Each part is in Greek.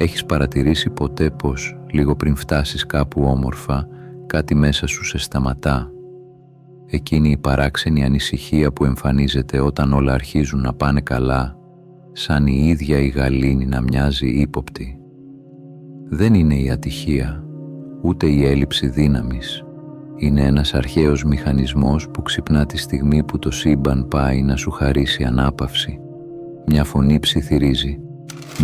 Έχεις παρατηρήσει ποτέ πως, λίγο πριν φτάσεις κάπου όμορφα, κάτι μέσα σου σε σταματά? Εκείνη η παράξενη ανησυχία που εμφανίζεται όταν όλα αρχίζουν να πάνε καλά, σαν η ίδια η γαλήνη να μοιάζει ύποπτη. Δεν είναι η ατυχία, ούτε η έλλειψη δύναμης. Είναι ένας αρχαίος μηχανισμός που ξυπνά τη στιγμή που το σύμπαν πάει να σου χαρίσει ανάπαυση. Μια φωνή ψιθυρίζει: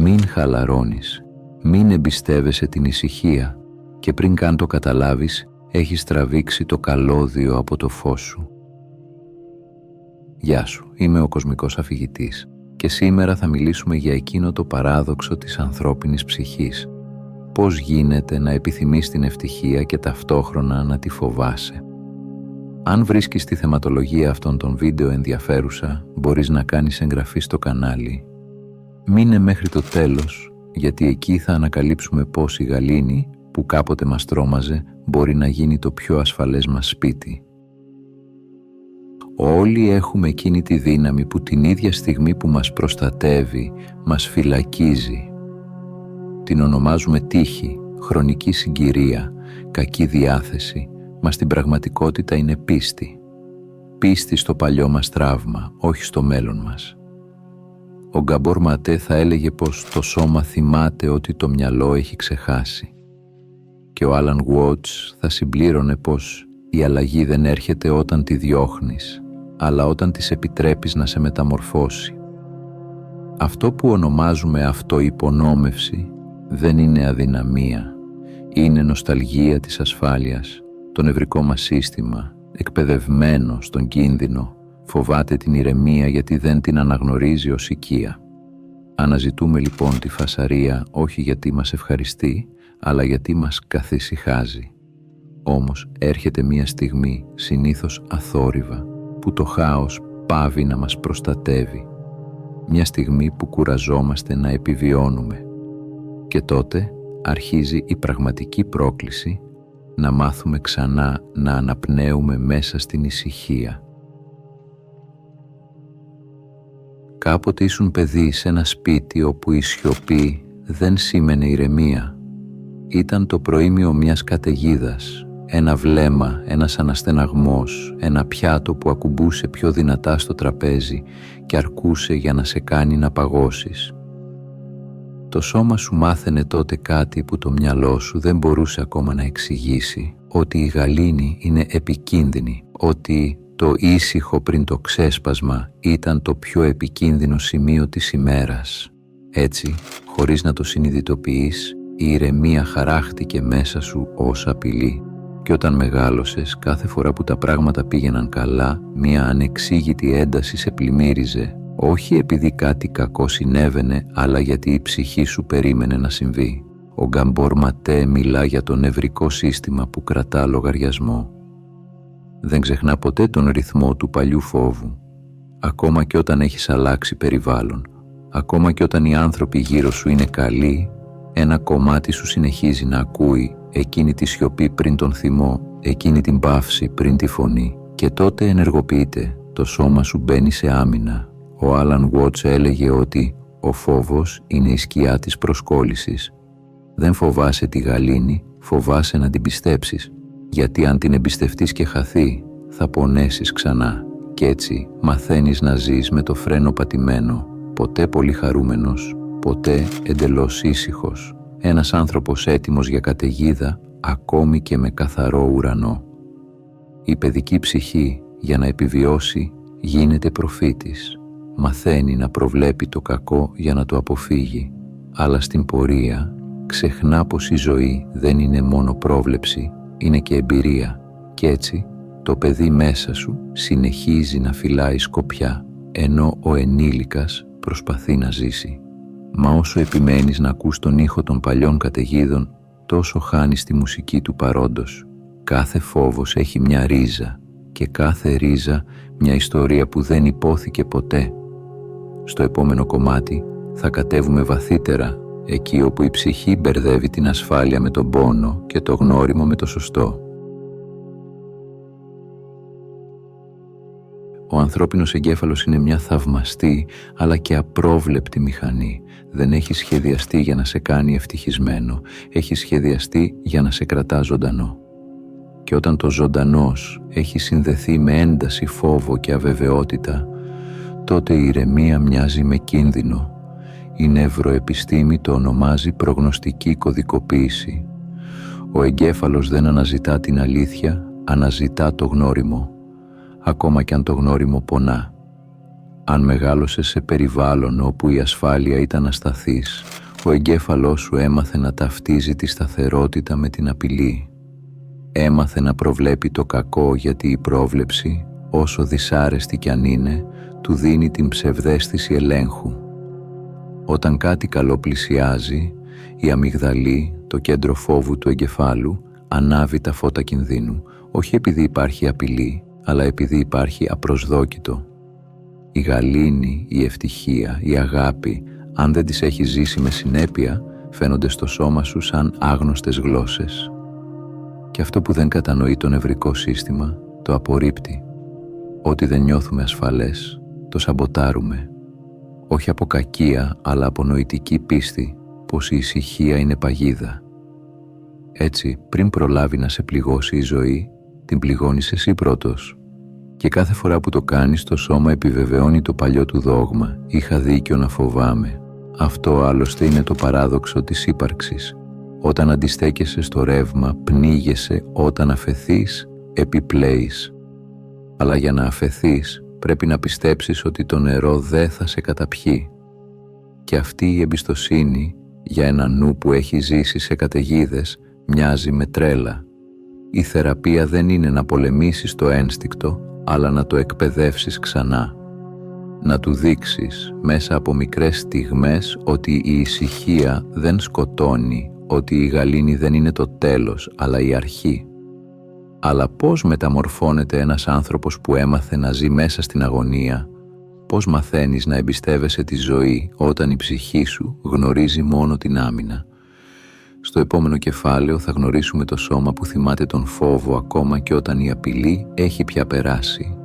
μην χαλαρώνεις, μην εμπιστεύεσαι την ησυχία, και πριν καν το καταλάβεις, έχεις τραβήξει το καλώδιο από το φως σου. Γεια σου, είμαι ο Κοσμικός Αφηγητής και σήμερα θα μιλήσουμε για εκείνο το παράδοξο της ανθρώπινης ψυχής. Πώς γίνεται να επιθυμείς την ευτυχία και ταυτόχρονα να τη φοβάσαι. Αν βρίσκεις τη θεματολογία αυτών των βίντεο ενδιαφέρουσα, μπορείς να κάνεις εγγραφή στο κανάλι. Μείνε μέχρι το τέλος, γιατί εκεί θα ανακαλύψουμε πώς η γαλήνη, που κάποτε μας τρόμαζε, μπορεί να γίνει το πιο ασφαλές μας σπίτι. Όλοι έχουμε εκείνη τη δύναμη που την ίδια στιγμή που μας προστατεύει, μας φυλακίζει. Την ονομάζουμε τύχη, χρονική συγκυρία, κακή διάθεση, μα στην πραγματικότητα είναι πίστη. Πίστη στο παλιό μας τραύμα, όχι στο μέλλον μας. Ο Γκαμπόρ Ματέ θα έλεγε πως το σώμα θυμάται ότι το μυαλό έχει ξεχάσει. Και ο Άλαν Γουότς θα συμπλήρωνε πως η αλλαγή δεν έρχεται όταν τη διώχνεις, αλλά όταν της επιτρέπεις να σε μεταμορφώσει. Αυτό που ονομάζουμε αυτοϋπονόμευση δεν είναι αδυναμία, είναι νοσταλγία της ασφάλειας. Το νευρικό μας σύστημα, εκπαιδευμένο στον κίνδυνο, φοβάται την ηρεμία γιατί δεν την αναγνωρίζει ως οικία. Αναζητούμε λοιπόν τη φασαρία όχι γιατί μας ευχαριστεί, αλλά γιατί μας καθησυχάζει. Όμως έρχεται μια στιγμή, συνήθως αθόρυβα, που το χάος πάβει να μας προστατεύει. Μια στιγμή που κουραζόμαστε να επιβιώνουμε. Και τότε αρχίζει η πραγματική πρόκληση να μάθουμε ξανά να αναπνέουμε μέσα στην ησυχία. Κάποτε ήσουν παιδί σε ένα σπίτι όπου η σιωπή δεν σήμαινε ηρεμία. Ήταν το προήμιο μιας καταιγίδας, ένα βλέμμα, ένας αναστεναγμός, ένα πιάτο που ακουμπούσε πιο δυνατά στο τραπέζι και αρκούσε για να σε κάνει να παγώσεις. Το σώμα σου μάθαινε τότε κάτι που το μυαλό σου δεν μπορούσε ακόμα να εξηγήσει, ότι η γαλήνη είναι επικίνδυνη, ότι το ήσυχο πριν το ξέσπασμα ήταν το πιο επικίνδυνο σημείο της ημέρας. Έτσι, χωρίς να το συνειδητοποιείς, η ηρεμία χαράχτηκε μέσα σου ως απειλή. Και όταν μεγάλωσες, κάθε φορά που τα πράγματα πήγαιναν καλά, μια ανεξήγητη ένταση σε πλημμύριζε, όχι επειδή κάτι κακό συνέβαινε, αλλά γιατί η ψυχή σου περίμενε να συμβεί. Ο Γκαμπόρ Ματέ μιλά για το νευρικό σύστημα που κρατά λογαριασμό. Δεν ξεχνά ποτέ τον ρυθμό του παλιού φόβου. Ακόμα και όταν έχεις αλλάξει περιβάλλον, ακόμα και όταν οι άνθρωποι γύρω σου είναι καλοί, ένα κομμάτι σου συνεχίζει να ακούει εκείνη τη σιωπή πριν τον θυμό, εκείνη την παύση πριν τη φωνή, και τότε ενεργοποιείται, το σώμα σου μπαίνει σε άμυνα. Ο Άλαν Γουότς έλεγε ότι ο φόβος είναι η σκιά της προσκόλλησης. Δεν φοβάσαι τη γαλήνη, φοβάσαι να την πιστέψεις, γιατί αν την εμπιστευτείς και χαθεί, θα πονέσεις ξανά. Κι έτσι μαθαίνεις να ζεις με το φρένο πατημένο, ποτέ πολύ χαρούμενος, ποτέ εντελώς ήσυχος. Ένας άνθρωπος έτοιμος για καταιγίδα, ακόμη και με καθαρό ουρανό. Η παιδική ψυχή, για να επιβιώσει, γίνεται προφήτης. Μαθαίνει να προβλέπει το κακό για να το αποφύγει, αλλά στην πορεία ξεχνά πως η ζωή δεν είναι μόνο πρόβλεψη, είναι και εμπειρία. Κι έτσι το παιδί μέσα σου συνεχίζει να φυλάει σκοπιά, ενώ ο ενήλικας προσπαθεί να ζήσει. Μα όσο επιμένεις να ακούς τον ήχο των παλιών καταιγίδων, τόσο χάνεις τη μουσική του παρόντος. Κάθε φόβος έχει μια ρίζα και κάθε ρίζα μια ιστορία που δεν υπόθηκε ποτέ. Στο επόμενο κομμάτι θα κατέβουμε βαθύτερα, εκεί όπου η ψυχή μπερδεύει την ασφάλεια με τον πόνο και το γνώριμο με το σωστό. Ο ανθρώπινος εγκέφαλος είναι μια θαυμαστή αλλά και απρόβλεπτη μηχανή. Δεν έχει σχεδιαστεί για να σε κάνει ευτυχισμένο. Έχει σχεδιαστεί για να σε κρατά ζωντανό. Και όταν το ζωντανός έχει συνδεθεί με ένταση, φόβο και αβεβαιότητα, τότε η ηρεμία μοιάζει με κίνδυνο. Η νευροεπιστήμη το ονομάζει προγνωστική κωδικοποίηση. Ο εγκέφαλος δεν αναζητά την αλήθεια, αναζητά το γνώριμο, ακόμα κι αν το γνώριμο πονά. Αν μεγάλωσες σε περιβάλλον όπου η ασφάλεια ήταν ασταθής, ο εγκέφαλός σου έμαθε να ταυτίζει τη σταθερότητα με την απειλή. Έμαθε να προβλέπει το κακό, γιατί η πρόβλεψη, όσο δυσάρεστη κι αν είναι, του δίνει την ψευδαίσθηση ελέγχου. Όταν κάτι καλό πλησιάζει, η αμυγδαλή, το κέντρο φόβου του εγκεφάλου, ανάβει τα φώτα κινδύνου, όχι επειδή υπάρχει απειλή, αλλά επειδή υπάρχει απροσδόκητο. Η γαλήνη, η ευτυχία, η αγάπη, αν δεν τις έχεις ζήσει με συνέπεια, φαίνονται στο σώμα σου σαν άγνωστες γλώσσες. Και αυτό που δεν κατανοεί το νευρικό σύστημα, το απορρίπτει. Ό,τι δεν νιώθουμε ασφαλές, το σαμποτάρουμε. Όχι από κακία, αλλά από νοητική πίστη πως η ησυχία είναι παγίδα. Έτσι, πριν προλάβει να σε πληγώσει η ζωή, την πληγώνεις εσύ πρώτος. Και κάθε φορά που το κάνεις, το σώμα επιβεβαιώνει το παλιό του δόγμα. Είχα δίκιο να φοβάμαι. Αυτό άλλωστε είναι το παράδοξο της ύπαρξης. Όταν αντιστέκεσαι στο ρεύμα, πνίγεσαι. Όταν αφεθείς, επιπλέεις. Αλλά για να αφεθείς, πρέπει να πιστέψεις ότι το νερό δεν θα σε καταπιεί. Και αυτή η εμπιστοσύνη, για ένα νου που έχει ζήσει σε καταιγίδες, μοιάζει με τρέλα. Η θεραπεία δεν είναι να πολεμήσεις το ένστικτο, αλλά να το εκπαιδεύσεις ξανά. Να του δείξεις μέσα από μικρές στιγμές ότι η ησυχία δεν σκοτώνει, ότι η γαλήνη δεν είναι το τέλος, αλλά η αρχή. Αλλά πώς μεταμορφώνεται ένας άνθρωπος που έμαθε να ζει μέσα στην αγωνία? Πώς μαθαίνεις να εμπιστεύεσαι τη ζωή όταν η ψυχή σου γνωρίζει μόνο την άμυνα? Στο επόμενο κεφάλαιο θα γνωρίσουμε το σώμα που θυμάται τον φόβο ακόμα και όταν η απειλή έχει πια περάσει.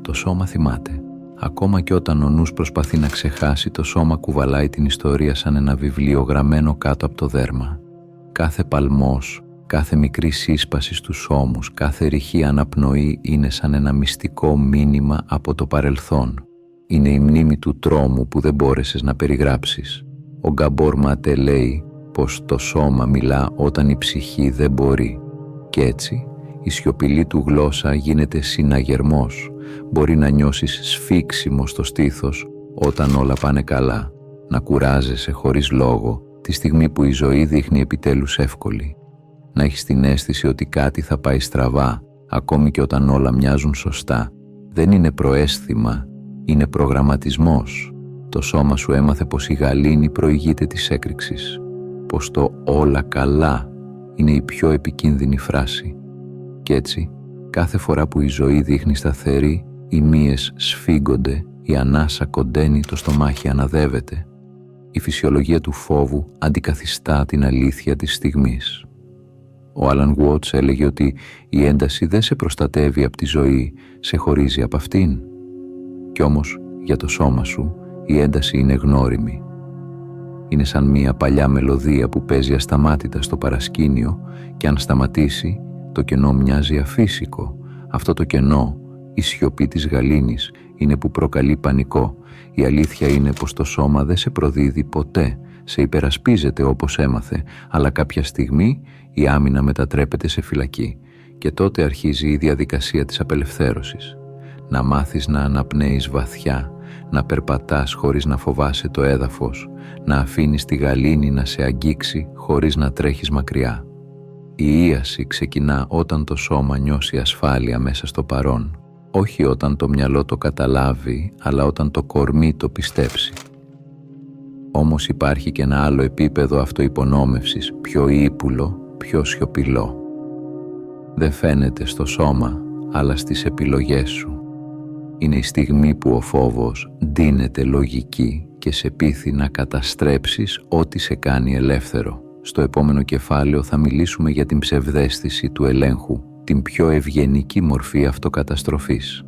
Το σώμα θυμάται. Ακόμα και όταν ο νους προσπαθεί να ξεχάσει, το σώμα κουβαλάει την ιστορία σαν ένα βιβλίο γραμμένο κάτω από το δέρμα. Κάθε παλμός, κάθε μικρή σύσπαση στους ώμους, κάθε ρηχή αναπνοή είναι σαν ένα μυστικό μήνυμα από το παρελθόν. Είναι η μνήμη του τρόμου που δεν μπόρεσες να περιγράψεις. Ο Γκαμπόρ Ματέ λέει πως το σώμα μιλά όταν η ψυχή δεν μπορεί. Και έτσι η σιωπηλή του γλώσσα γίνεται συναγερμός. Μπορεί να νιώσεις σφίξιμο στο στήθος όταν όλα πάνε καλά, να κουράζεσαι χωρίς λόγο τη στιγμή που η ζωή δείχνει επιτέλους εύκολη, να έχεις την αίσθηση ότι κάτι θα πάει στραβά, ακόμη και όταν όλα μοιάζουν σωστά. Δεν είναι προαίσθημα, είναι προγραμματισμός. Το σώμα σου έμαθε πως η γαλήνη προηγείται της έκρηξης, πως το «όλα καλά» είναι η πιο επικίνδυνη φράση. Κι έτσι, κάθε φορά που η ζωή δείχνει σταθερή, οι μύες σφίγγονται, η ανάσα κοντένει, το στομάχι αναδεύεται. Η φυσιολογία του φόβου αντικαθιστά την αλήθεια της στιγμής. Ο Άλαν Γουότς έλεγε ότι η ένταση δεν σε προστατεύει από τη ζωή, σε χωρίζει από αυτήν. Κι όμως, για το σώμα σου, η ένταση είναι γνώριμη. Είναι σαν μια παλιά μελωδία που παίζει ασταμάτητα στο παρασκήνιο και αν σταματήσει, το κενό μοιάζει αφύσικο. Αυτό το κενό, η σιωπή της γαλήνης, είναι που προκαλεί πανικό. Η αλήθεια είναι πως το σώμα δεν σε προδίδει ποτέ, σε υπερασπίζεται όπως έμαθε, αλλά κάποια στιγμή η άμυνα μετατρέπεται σε φυλακή και τότε αρχίζει η διαδικασία της απελευθέρωσης. Να μάθεις να αναπνέεις βαθιά, να περπατάς χωρίς να φοβάσαι το έδαφος, να αφήνεις τη γαλήνη να σε αγγίξει χωρίς να τρέχεις μακριά. Η ίαση ξεκινά όταν το σώμα νιώσει ασφάλεια μέσα στο παρόν, όχι όταν το μυαλό το καταλάβει, αλλά όταν το κορμί το πιστέψει. Όμως υπάρχει και ένα άλλο επίπεδο αυτοϋπονόμευσης, πιο ύπουλο, πιο σιωπηλό. Δεν φαίνεται στο σώμα, αλλά στις επιλογές σου. Είναι η στιγμή που ο φόβος ντύνεται λογική και σε πείθει να καταστρέψεις ό,τι σε κάνει ελεύθερο. Στο επόμενο κεφάλαιο θα μιλήσουμε για την ψευδαίσθηση του ελέγχου, την πιο ευγενική μορφή αυτοκαταστροφής.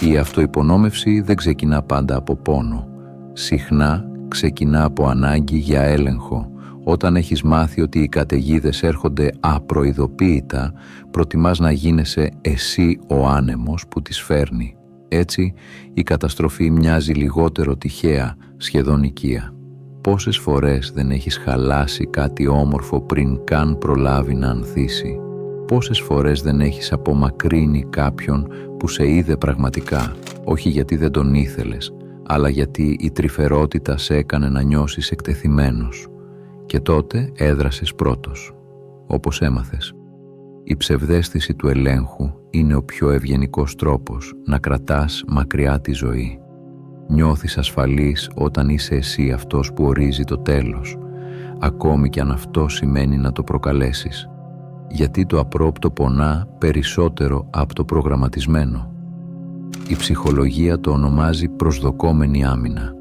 Η αυτοϋπονόμευση δεν ξεκινά πάντα από πόνο. Συχνά ξεκινά από ανάγκη για έλεγχο. Όταν έχεις μάθει ότι οι καταιγίδες έρχονται απροειδοποίητα, προτιμάς να γίνεσαι εσύ ο άνεμος που τις φέρνει. Έτσι, η καταστροφή μοιάζει λιγότερο τυχαία, σχεδόν οικία. Πόσες φορές δεν έχεις χαλάσει κάτι όμορφο πριν καν προλάβει να ανθίσει? Πόσες φορές δεν έχεις απομακρύνει κάποιον που σε είδε πραγματικά, όχι γιατί δεν τον ήθελες, αλλά γιατί η τρυφερότητα σε έκανε να νιώσεις εκτεθειμένος. Και τότε έδρασες πρώτος, όπως έμαθες. Η ψευδαίσθηση του ελέγχου είναι ο πιο ευγενικός τρόπος να κρατάς μακριά τη ζωή. Νιώθεις ασφαλής όταν είσαι εσύ αυτός που ορίζει το τέλος, ακόμη κι αν αυτό σημαίνει να το προκαλέσεις. Γιατί το απρόπτο πονά περισσότερο από το προγραμματισμένο. Η ψυχολογία το ονομάζει προσδοκόμενη άμυνα.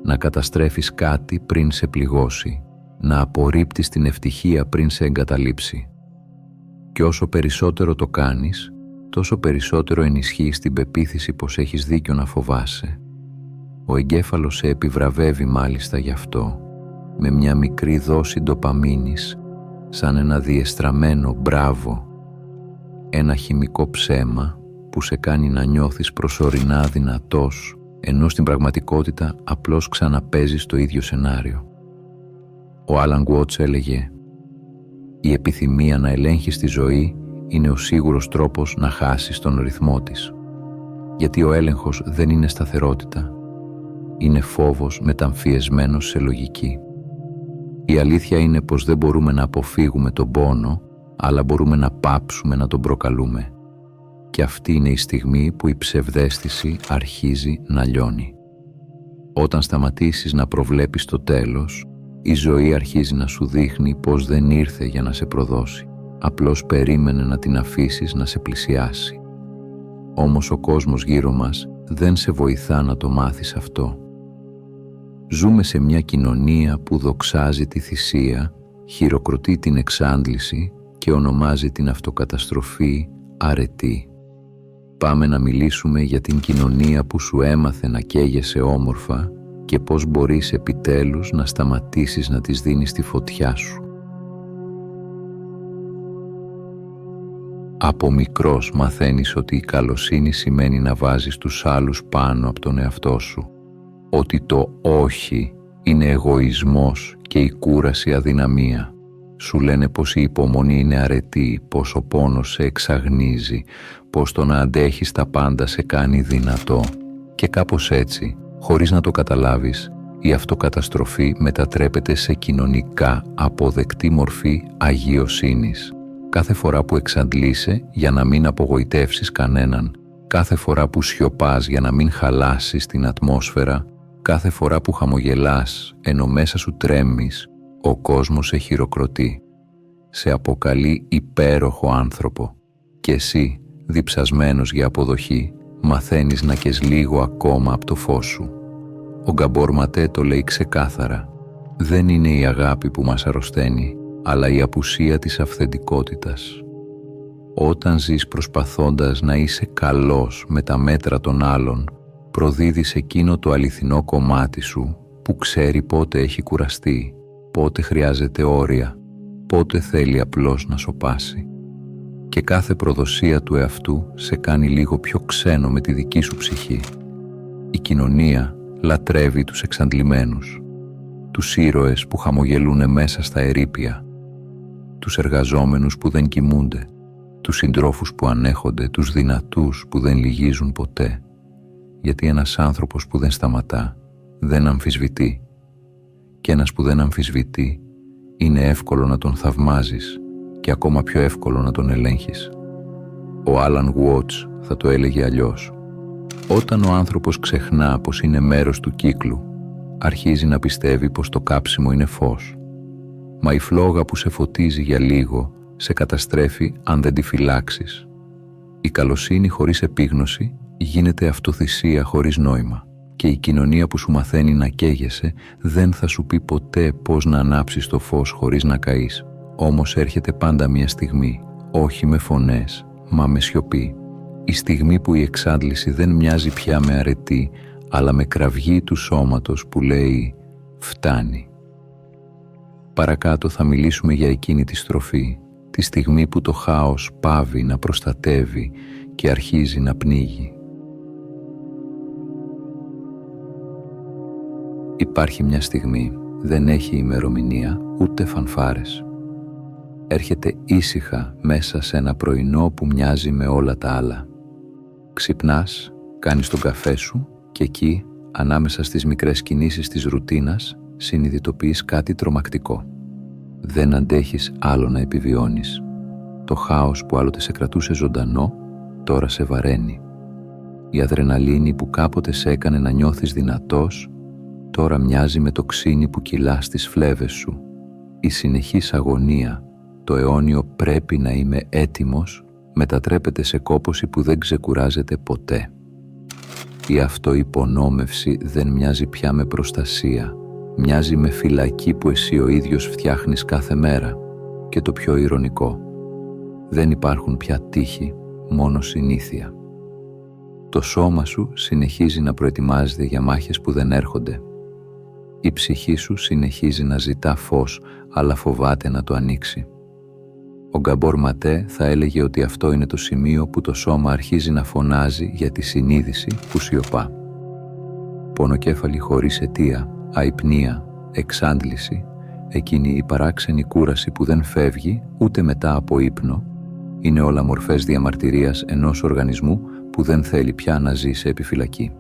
Να καταστρέφεις κάτι πριν σε πληγώσει, να απορρίπτεις την ευτυχία πριν σε εγκαταλείψει. Και όσο περισσότερο το κάνεις, τόσο περισσότερο ενισχύεις την πεποίθηση πως έχεις δίκιο να φοβάσαι. Ο εγκέφαλος σε επιβραβεύει μάλιστα γι' αυτό, με μια μικρή δόση ντοπαμίνης, σαν ένα διεστραμμένο μπράβο, ένα χημικό ψέμα που σε κάνει να νιώθεις προσωρινά δυνατός, ενώ στην πραγματικότητα απλώς ξαναπαίζεις το ίδιο σενάριο. Ο Άλαν Γουότς έλεγε: «Η επιθυμία να ελέγχεις τη ζωή είναι ο σίγουρος τρόπος να χάσεις τον ρυθμό της. Γιατί ο έλεγχος δεν είναι σταθερότητα. Είναι φόβος μεταμφιεσμένος σε λογική. Η αλήθεια είναι πως δεν μπορούμε να αποφύγουμε τον πόνο, αλλά μπορούμε να πάψουμε να τον προκαλούμε. Και αυτή είναι η στιγμή που η ψευδαίσθηση αρχίζει να λιώνει. Όταν σταματήσεις να προβλέπεις το τέλος, η ζωή αρχίζει να σου δείχνει πως δεν ήρθε για να σε προδώσει. Απλώς περίμενε να την αφήσεις να σε πλησιάσει. Όμως ο κόσμος γύρω μας δεν σε βοηθά να το μάθεις αυτό. Ζούμε σε μια κοινωνία που δοξάζει τη θυσία, χειροκροτεί την εξάντληση και ονομάζει την αυτοκαταστροφή αρετή. Πάμε να μιλήσουμε για την κοινωνία που σου έμαθε να καίγεσαι όμορφα και πώς μπορείς επιτέλους να σταματήσεις να της δίνεις τη φωτιά σου. Από μικρός μαθαίνεις ότι η καλοσύνη σημαίνει να βάζεις τους άλλους πάνω από τον εαυτό σου, ότι το όχι είναι εγωισμός και η κούραση αδυναμία. Σου λένε πως η υπομονή είναι αρετή, πως ο πόνος σε εξαγνίζει, πως το να αντέχεις τα πάντα σε κάνει δυνατό. Και κάπως έτσι, χωρίς να το καταλάβεις, η αυτοκαταστροφή μετατρέπεται σε κοινωνικά αποδεκτή μορφή αγιοσύνης. Κάθε φορά που εξαντλείσαι για να μην απογοητεύσεις κανέναν, κάθε φορά που σιωπάς για να μην χαλάσεις την ατμόσφαιρα, κάθε φορά που χαμογελάς ενώ μέσα σου τρέμεις, ο κόσμος σε χειροκροτεί. Σε αποκαλεί υπέροχο άνθρωπο. Και εσύ, διψασμένος για αποδοχή, μαθαίνεις να καις λίγο ακόμα από το φως σου. Ο Γκαμπόρ Ματέ το λέει ξεκάθαρα. Δεν είναι η αγάπη που μας αρρωσταίνει, αλλά η απουσία της αυθεντικότητας. Όταν ζεις προσπαθώντας να είσαι καλός με τα μέτρα των άλλων, προδίδεις εκείνο το αληθινό κομμάτι σου που ξέρει πότε έχει κουραστεί, πότε χρειάζεται όρια, πότε θέλει απλώς να σωπάσει. Και κάθε προδοσία του εαυτού σε κάνει λίγο πιο ξένο με τη δική σου ψυχή. Η κοινωνία λατρεύει τους εξαντλημένους, τους ήρωες που χαμογελούνε μέσα στα ερείπια, τους εργαζόμενους που δεν κοιμούνται, τους συντρόφους που ανέχονται, τους δυνατούς που δεν λυγίζουν ποτέ. Γιατί ένας άνθρωπος που δεν σταματά, δεν αμφισβητεί. Και ένας που δεν αμφισβητεί, είναι εύκολο να τον θαυμάζεις και ακόμα πιο εύκολο να τον ελέγχεις. Ο Άλαν Γουότς θα το έλεγε αλλιώς. Όταν ο άνθρωπος ξεχνά πως είναι μέρος του κύκλου, αρχίζει να πιστεύει πως το κάψιμο είναι φως. Μα η φλόγα που σε φωτίζει για λίγο σε καταστρέφει αν δεν τη φυλάξεις. Η καλοσύνη χωρίς επίγνωση γίνεται αυτοθυσία χωρίς νόημα. Και η κοινωνία που σου μαθαίνει να καίγεσαι δεν θα σου πει ποτέ πώς να ανάψεις το φως χωρίς να καείς. Όμως έρχεται πάντα μια στιγμή, όχι με φωνές, μα με σιωπή. Η στιγμή που η εξάντληση δεν μοιάζει πια με αρετή, αλλά με κραυγή του σώματος που λέει «φτάνει». Παρακάτω θα μιλήσουμε για εκείνη τη στροφή, τη στιγμή που το χάος πάβει να προστατεύει και αρχίζει να πνίγει. Υπάρχει μια στιγμή, δεν έχει ημερομηνία ούτε φανφάρες. Έρχεται ήσυχα μέσα σε ένα πρωινό που μοιάζει με όλα τα άλλα. Ξυπνάς, κάνεις τον καφέ σου και εκεί, ανάμεσα στις μικρές κινήσεις της ρουτίνας, συνειδητοποιείς κάτι τρομακτικό. Δεν αντέχεις άλλο να επιβιώνεις. Το χάος που άλλοτε σε κρατούσε ζωντανό, τώρα σε βαραίνει. Η αδρεναλίνη που κάποτε σε έκανε να νιώθεις δυνατός, τώρα μοιάζει με το ξύνι που κυλά στις φλέβες σου. Η συνεχής αγωνία, το αιώνιο «πρέπει να είμαι έτοιμος», μετατρέπεται σε κόπωση που δεν ξεκουράζεται ποτέ. Η αυτοϋπονόμευση δεν μοιάζει πια με προστασία, μοιάζει με φυλακή που εσύ ο ίδιος φτιάχνεις κάθε μέρα. Και το πιο ηρωνικό, δεν υπάρχουν πια τύχη, μόνο συνήθεια. Το σώμα σου συνεχίζει να προετοιμάζεται για μάχες που δεν έρχονται. Η ψυχή σου συνεχίζει να ζητά φως, αλλά φοβάται να το ανοίξει. Ο Γκαμπόρ Ματέ θα έλεγε ότι αυτό είναι το σημείο που το σώμα αρχίζει να φωνάζει για τη συνείδηση που σιωπά. Πονοκέφαλη χωρίς αιτία, αϊπνία, εξάντληση, εκείνη η παράξενη κούραση που δεν φεύγει ούτε μετά από ύπνο, είναι όλα μορφές διαμαρτυρίας ενός οργανισμού που δεν θέλει πια να ζει σε επιφυλακή.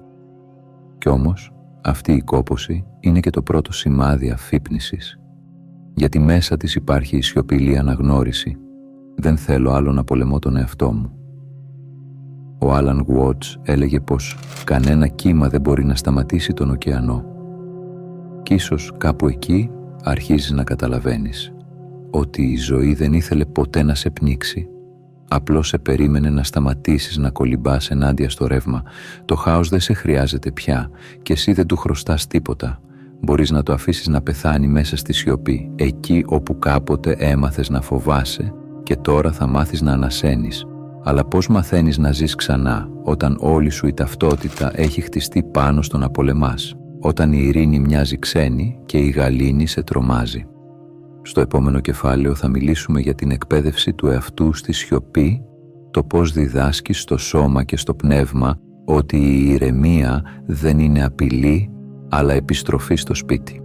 Κι όμως, αυτή η κόπωση είναι και το πρώτο σημάδι αφύπνισης. Γιατί μέσα της υπάρχει η σιωπηλή αναγνώριση. Δεν θέλω άλλο να πολεμώ τον εαυτό μου. Ο Άλαν Γουότς έλεγε πως κανένα κύμα δεν μπορεί να σταματήσει τον ωκεανό. Κι ίσως κάπου εκεί αρχίζεις να καταλαβαίνεις ότι η ζωή δεν ήθελε ποτέ να σε πνίξει. Απλώς σε περίμενε να σταματήσεις να κολυμπάς ενάντια στο ρεύμα. Το χάος δεν σε χρειάζεται πια και εσύ δεν του χρωστάς τίποτα. Μπορείς να το αφήσεις να πεθάνει μέσα στη σιωπή, εκεί όπου κάποτε έμαθες να φοβάσαι και τώρα θα μάθεις να ανασένεις. Αλλά πώς μαθαίνεις να ζεις ξανά όταν όλη σου η ταυτότητα έχει χτιστεί πάνω στο να πολεμάς, όταν η ειρήνη μοιάζει ξένη και η γαλήνη σε τρομάζει. Στο επόμενο κεφάλαιο θα μιλήσουμε για την εκπαίδευση του εαυτού στη σιωπή, το πώς διδάσκεις στο σώμα και στο πνεύμα ότι η ηρεμία δεν είναι απειλή, αλλά επιστροφή στο σπίτι.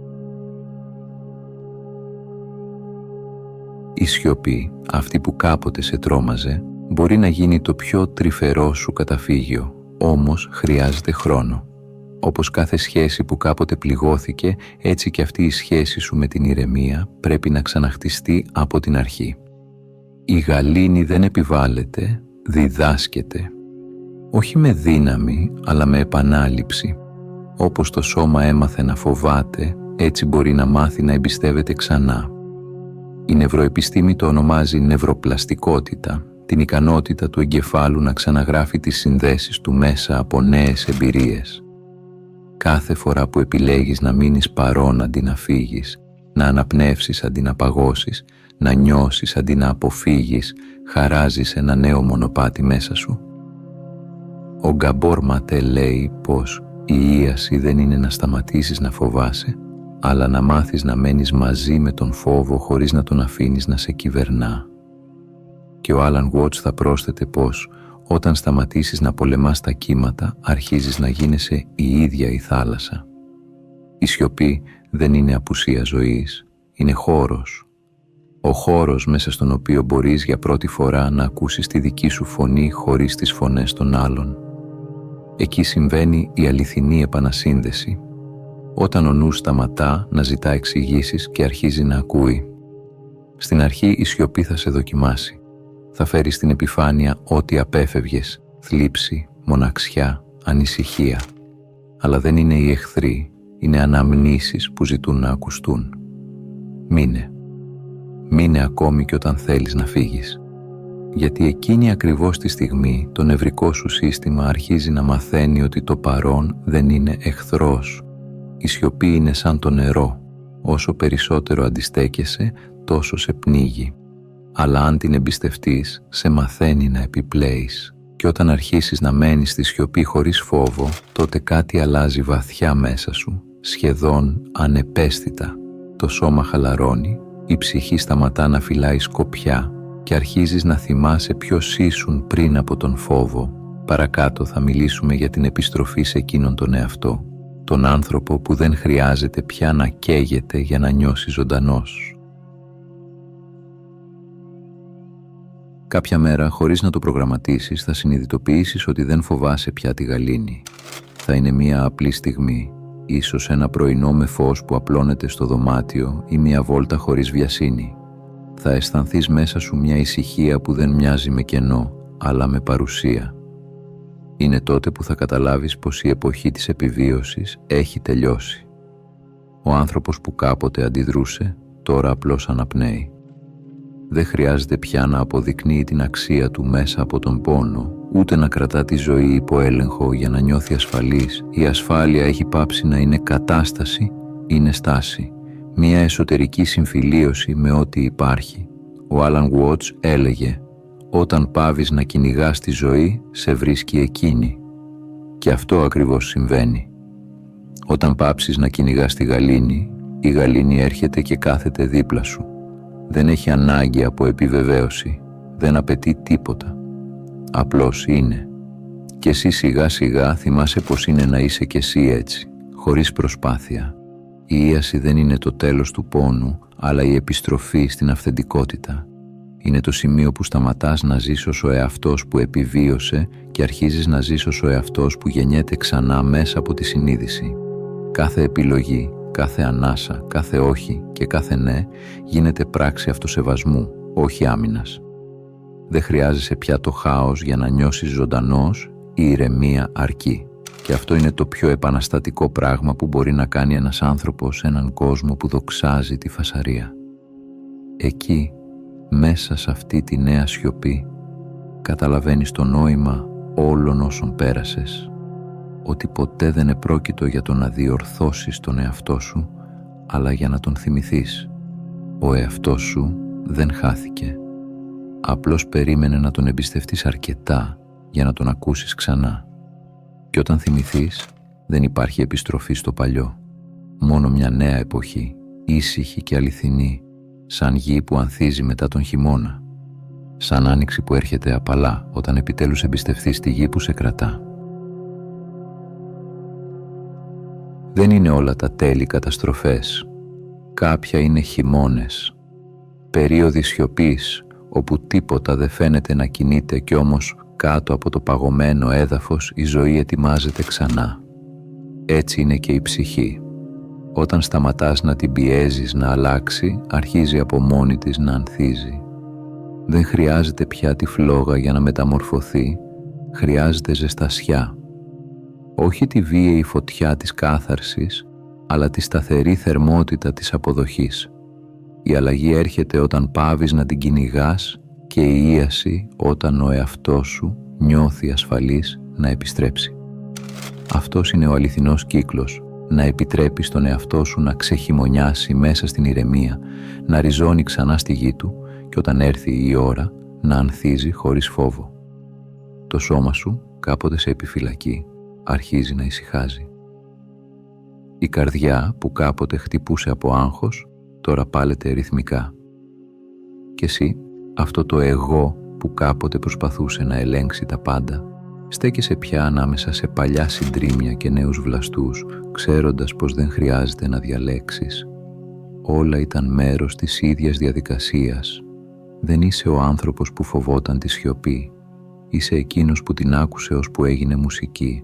Η σιωπή, αυτή που κάποτε σε τρόμαζε, μπορεί να γίνει το πιο τρυφερό σου καταφύγιο, όμως χρειάζεται χρόνο. Όπως κάθε σχέση που κάποτε πληγώθηκε, έτσι και αυτή η σχέση σου με την ηρεμία πρέπει να ξαναχτιστεί από την αρχή. Η γαλήνη δεν επιβάλλεται, διδάσκεται. Όχι με δύναμη, αλλά με επανάληψη. Όπως το σώμα έμαθε να φοβάται, έτσι μπορεί να μάθει να εμπιστεύεται ξανά. Η νευροεπιστήμη το ονομάζει νευροπλαστικότητα, την ικανότητα του εγκεφάλου να ξαναγράφει τις συνδέσεις του μέσα από νέες εμπειρίες. Κάθε φορά που επιλέγεις να μείνεις παρόν αντί να φύγεις, να αναπνεύσεις αντί να παγώσεις, να νιώσεις αντί να αποφύγεις, χαράζεις ένα νέο μονοπάτι μέσα σου. Ο Γκαμπόρ Ματέ λέει πως η ίαση δεν είναι να σταματήσεις να φοβάσαι, αλλά να μάθεις να μένεις μαζί με τον φόβο χωρίς να τον αφήνεις να σε κυβερνά. Και ο Άλαν Γουότς θα πρόσθεται πως όταν σταματήσεις να πολεμάς τα κύματα, αρχίζεις να γίνεσαι η ίδια η θάλασσα. Η σιωπή δεν είναι απουσία ζωής, είναι χώρος. Ο χώρος μέσα στον οποίο μπορείς για πρώτη φορά να ακούσεις τη δική σου φωνή χωρίς τις φωνές των άλλων. Εκεί συμβαίνει η αληθινή επανασύνδεση, όταν ο νους σταματά να ζητά εξηγήσεις και αρχίζει να ακούει. Στην αρχή η σιωπή θα σε δοκιμάσει. Θα φέρει στην επιφάνεια ό,τι απέφευγες, θλίψη, μοναξιά, ανησυχία. Αλλά δεν είναι οι εχθροί, είναι αναμνήσεις που ζητούν να ακουστούν. Μείνε. Μείνε ακόμη και όταν θέλεις να φύγεις. Γιατί εκείνη ακριβώς τη στιγμή το νευρικό σου σύστημα αρχίζει να μαθαίνει ότι το παρόν δεν είναι εχθρός. Η σιωπή είναι σαν το νερό. Όσο περισσότερο αντιστέκεσαι, τόσο σε πνίγει. Αλλά αν την εμπιστευτείς, σε μαθαίνει να επιπλέεις. Και όταν αρχίσεις να μένεις στη σιωπή χωρίς φόβο, τότε κάτι αλλάζει βαθιά μέσα σου, σχεδόν ανεπαίσθητα. Το σώμα χαλαρώνει, η ψυχή σταματά να φυλάει σκοπιά και αρχίζεις να θυμάσαι ποιος ήσουν πριν από τον φόβο. Παρακάτω θα μιλήσουμε για την επιστροφή σε εκείνον τον εαυτό, τον άνθρωπο που δεν χρειάζεται πια να καίγεται για να νιώσει ζωντανός. Κάποια μέρα, χωρίς να το προγραμματίσεις, θα συνειδητοποιήσεις ότι δεν φοβάσαι πια τη γαλήνη. Θα είναι μια απλή στιγμή, ίσως ένα πρωινό με φως που απλώνεται στο δωμάτιο ή μια βόλτα χωρίς βιασύνη. Θα αισθανθείς μέσα σου μια ησυχία που δεν μοιάζει με κενό, αλλά με παρουσία. Είναι τότε που θα καταλάβεις πως η εποχή της επιβίωσης έχει τελειώσει. Ο άνθρωπος που κάποτε αντιδρούσε, τώρα απλώς αναπνέει. Δεν χρειάζεται πια να αποδεικνύει την αξία του μέσα από τον πόνο, ούτε να κρατά τη ζωή υπό έλεγχο για να νιώθει ασφαλής. Η ασφάλεια έχει πάψει να είναι κατάσταση, είναι στάση. Μια εσωτερική συμφιλίωση με ό,τι υπάρχει. Ο Άλαν Γουότς έλεγε «Όταν πάβεις να κυνηγάς τη ζωή, σε βρίσκει εκείνη». Και αυτό ακριβώς συμβαίνει. Όταν πάψεις να κυνηγάς τη γαλήνη, η γαλήνη έρχεται και κάθεται δίπλα σου. Δεν έχει ανάγκη από επιβεβαίωση, δεν απαιτεί τίποτα. Απλώς είναι. Και εσύ σιγά σιγά θυμάσαι πως είναι να είσαι κι εσύ έτσι, χωρίς προσπάθεια. Η ίαση δεν είναι το τέλος του πόνου, αλλά η επιστροφή στην αυθεντικότητα. Είναι το σημείο που σταματάς να ζεις ως ο εαυτός που επιβίωσε και αρχίζεις να ζεις ως ο εαυτός που γεννιέται ξανά μέσα από τη συνείδηση. Κάθε επιλογή, κάθε ανάσα, κάθε όχι και κάθε ναι γίνεται πράξη αυτοσεβασμού, όχι άμυνας. Δεν χρειάζεσαι πια το χάος για να νιώσεις ζωντανός, η ηρεμία αρκεί. Και αυτό είναι το πιο επαναστατικό πράγμα που μπορεί να κάνει ένας άνθρωπος σε έναν κόσμο που δοξάζει τη φασαρία. Εκεί, μέσα σε αυτή τη νέα σιωπή, καταλαβαίνεις το νόημα όλων όσων πέρασες. Ότι ποτέ δεν επρόκειτο για το να διορθώσεις τον εαυτό σου, αλλά για να τον θυμηθείς. Ο εαυτός σου δεν χάθηκε. Απλώς περίμενε να τον εμπιστευτείς αρκετά για να τον ακούσεις ξανά. Και όταν θυμηθείς, δεν υπάρχει επιστροφή στο παλιό. Μόνο μια νέα εποχή, ήσυχη και αληθινή, σαν γη που ανθίζει μετά τον χειμώνα. Σαν άνοιξη που έρχεται απαλά όταν επιτέλους εμπιστευτείς τη γη που σε κρατά. Δεν είναι όλα τα τέλη καταστροφές. Κάποια είναι χειμώνες. Περίοδοι σιωπής, όπου τίποτα δεν φαίνεται να κινείται κι όμως κάτω από το παγωμένο έδαφος η ζωή ετοιμάζεται ξανά. Έτσι είναι και η ψυχή. Όταν σταματάς να την πιέζεις να αλλάξει, αρχίζει από μόνη της να ανθίζει. Δεν χρειάζεται πια τη φλόγα για να μεταμορφωθεί, χρειάζεται ζεστασιά. Όχι τη βίαιη φωτιά της κάθαρσης, αλλά τη σταθερή θερμότητα της αποδοχής. Η αλλαγή έρχεται όταν πάβεις να την κυνηγάς και η ίαση όταν ο εαυτός σου νιώθει ασφαλής να επιστρέψει. Αυτός είναι ο αληθινός κύκλος, να επιτρέπεις τον εαυτό σου να ξεχειμονιάσει μέσα στην ηρεμία, να ριζώνει ξανά στη γη του και όταν έρθει η ώρα να ανθίζει χωρίς φόβο. Το σώμα σου, κάποτε σε επιφυλακή, αρχίζει να ησυχάζει. Η καρδιά που κάποτε χτυπούσε από άγχος, τώρα πάλεται ρυθμικά. Και εσύ, αυτό το εγώ που κάποτε προσπαθούσε να ελέγξει τα πάντα, στέκεσαι πια ανάμεσα σε παλιά συντρίμμια και νέους βλαστούς, ξέροντας πως δεν χρειάζεται να διαλέξεις. Όλα ήταν μέρος της ίδιας διαδικασίας. Δεν είσαι ο άνθρωπος που φοβόταν τη σιωπή. Είσαι εκείνος που την άκουσε ώσπου έγινε μουσική.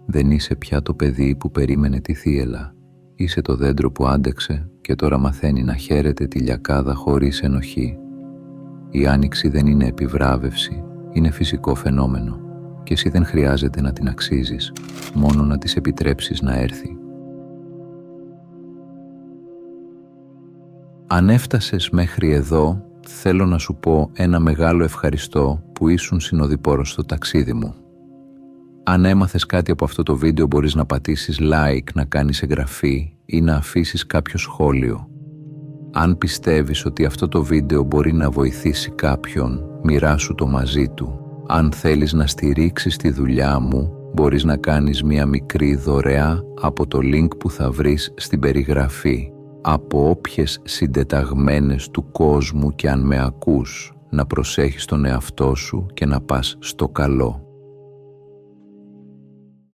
Δεν είσαι πια το παιδί που περίμενε τη θύελλα. Είσαι το δέντρο που άντεξε και τώρα μαθαίνει να χαίρεται τη λιακάδα χωρίς ενοχή. Η άνοιξη δεν είναι επιβράβευση, είναι φυσικό φαινόμενο και εσύ δεν χρειάζεται να την αξίζεις, μόνο να της επιτρέψεις να έρθει. Αν έφτασες μέχρι εδώ, θέλω να σου πω ένα μεγάλο ευχαριστώ που ήσουν συνοδοιπόρος στο ταξίδι μου. Αν έμαθες κάτι από αυτό το βίντεο μπορείς να πατήσεις like, να κάνεις εγγραφή ή να αφήσεις κάποιο σχόλιο. Αν πιστεύεις ότι αυτό το βίντεο μπορεί να βοηθήσει κάποιον, μοιράσου το μαζί του. Αν θέλεις να στηρίξεις τη δουλειά μου, μπορείς να κάνεις μια μικρή δωρεά από το link που θα βρεις στην περιγραφή. Από όποιες συντεταγμένες του κόσμου και αν με ακούς, να προσέχεις τον εαυτό σου και να πας στο καλό.